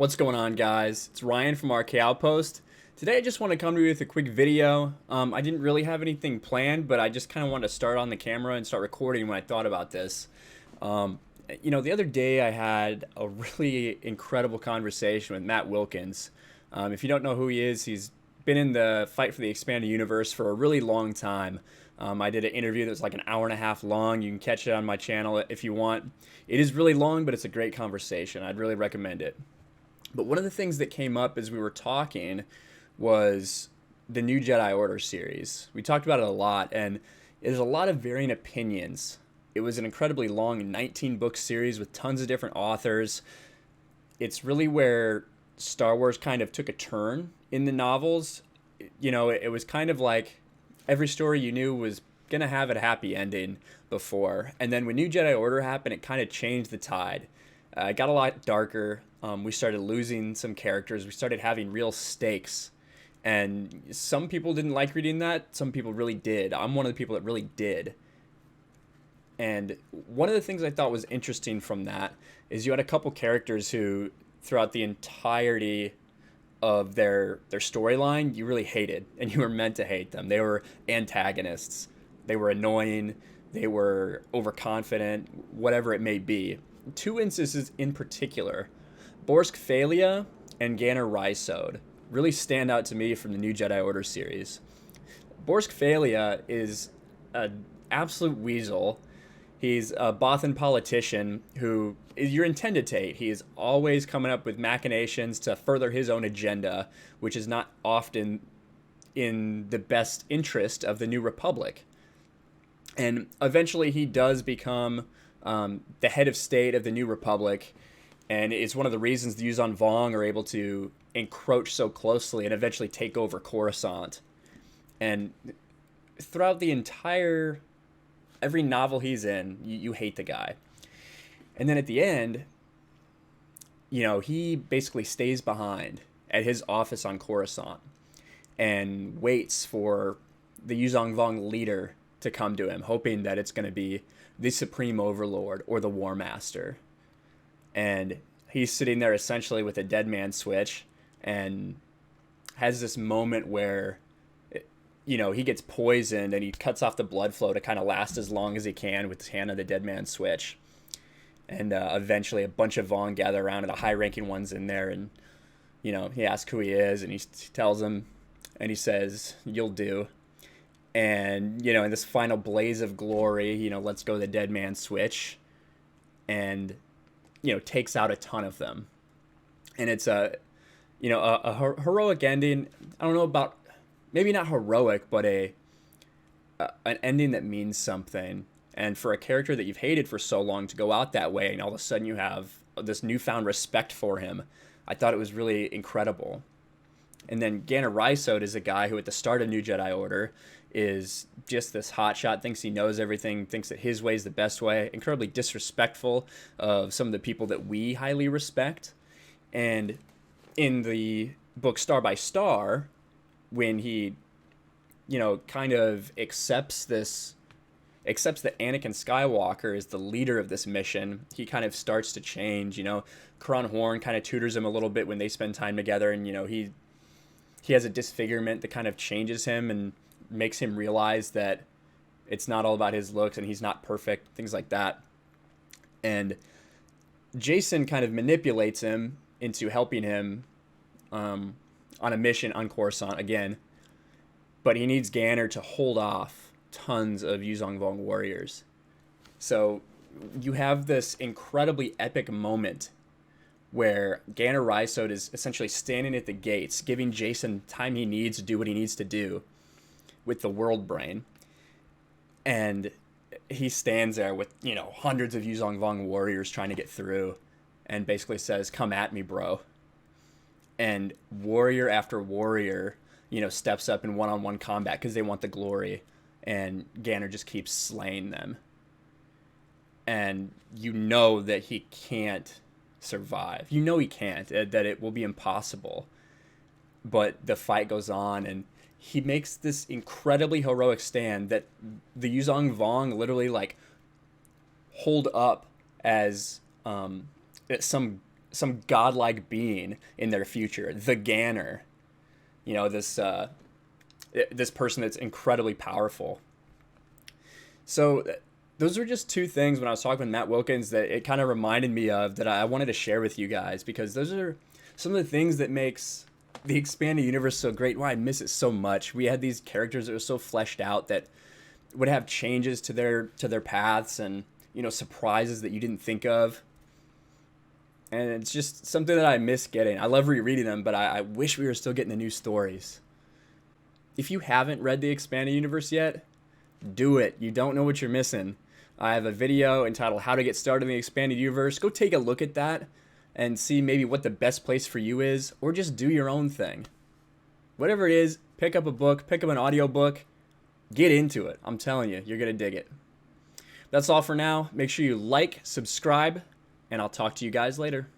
What's going on, guys? It's Ryan from RK Outpost. Today I just want to come to you with a quick video. I didn't really have anything planned, but I just kind of wanted to start on the camera and start recording when I thought about this. The other day I had a really incredible conversation with Matt Wilkins. If you don't know who he is, he's been in the fight for the expanded universe for a really long time. I did an interview that was like an hour and a half long. You can catch it on my channel if you want. It is really long, but it's a great conversation. I'd really recommend it. But one of the things that came up as we were talking was the new Jedi Order series. We talked about it a lot, and there's a lot of varying opinions. It was an incredibly long 19-book series with tons of different authors. It's really where Star Wars kind of took a turn in the novels. It was kind of like every story you knew was going to have a happy ending before. And then when New Jedi Order happened, it kind of changed the tide. It got a lot darker. We started losing some characters. We started having real stakes. And some people didn't like reading that. Some people really did. I'm one of the people that really did. And one of the things I thought was interesting from that is you had a couple characters who, throughout the entirety of their storyline, you really hated. And you were meant to hate them. They were antagonists. They were annoying. They were overconfident, whatever it may be. Two instances in particular, Borsk Phalia and Ganner Rysode, really stand out to me from the New Jedi Order series. Borsk Phalia is an absolute weasel. He's a Bothan politician who you're intended to hate. He is always coming up with machinations to further his own agenda, which is not often in the best interest of the New Republic. And eventually he does become the head of state of the New Republic, and it's one of the reasons the Yuuzhan Vong are able to encroach so closely and eventually take over Coruscant. And throughout the every novel he's in, you hate the guy. And then at the end, he basically stays behind at his office on Coruscant and waits for the Yuuzhan Vong leader to come to him, hoping that it's going to be the Supreme Overlord or the War Master. And he's sitting there essentially with a dead man switch and has this moment where, he gets poisoned and he cuts off the blood flow to kind of last as long as he can with his hand on the dead man switch. And eventually a bunch of Vong gather around, and the high-ranking one's in there, and, he asks who he is, and he tells him, and he says, "You'll do." And, in this final blaze of glory, lets go the dead man switch and, takes out a ton of them. And it's a heroic ending. I don't know about, maybe not heroic, but an ending that means something. And for a character that you've hated for so long to go out that way, and all of a sudden you have this newfound respect for him, I thought it was really incredible. And then Ganner Rysode is a guy who at the start of New Jedi Order is just this hotshot, thinks he knows everything, thinks that his way is the best way, incredibly disrespectful of some of the people that we highly respect. And in the book Star by Star, when he, kind of accepts that Anakin Skywalker is the leader of this mission, he kind of starts to change. Karan Horn kind of tutors him a little bit when they spend time together, and, he has a disfigurement that kind of changes him and makes him realize that it's not all about his looks and he's not perfect, things like that. And Jason kind of manipulates him into helping him on a mission on Coruscant again, but he needs Ganner to hold off tons of Yuuzhan Vong warriors. So you have this incredibly epic moment where Ganner Rysode is essentially standing at the gates, giving Jason time he needs to do what he needs to do with the world brain. And he stands there with, hundreds of Yuuzhan Vong warriors trying to get through, and basically says, "Come at me, bro." And warrior after warrior, steps up in one-on-one combat because they want the glory. And Ganner just keeps slaying them. And that he can't survive. He can't, that it will be impossible. But the fight goes on, and he makes this incredibly heroic stand that the Yuuzhan Vong literally hold up as some some godlike being in their future, the Ganner. You know, this person that's incredibly powerful. So those are just two things when I was talking with Matt Wilkins that it kind of reminded me of that I wanted to share with you guys, because those are some of the things that makes the expanded universe so great. Why I miss it so much. We had these characters that were so fleshed out that would have changes to their paths, and you know, surprises that you didn't think of. And it's just something that I miss getting. I love rereading them, but I wish we were still getting the new stories. If you haven't read the expanded universe yet, do it. You don't know what you're missing. I have a video entitled How to Get Started in the Expanded Universe. Go take a look at that and see maybe what the best place for you is, or just do your own thing. Whatever it is, pick up a book, pick up an audiobook, get into it. I'm telling you, you're going to dig it. That's all for now. Make sure you like, subscribe, and I'll talk to you guys later.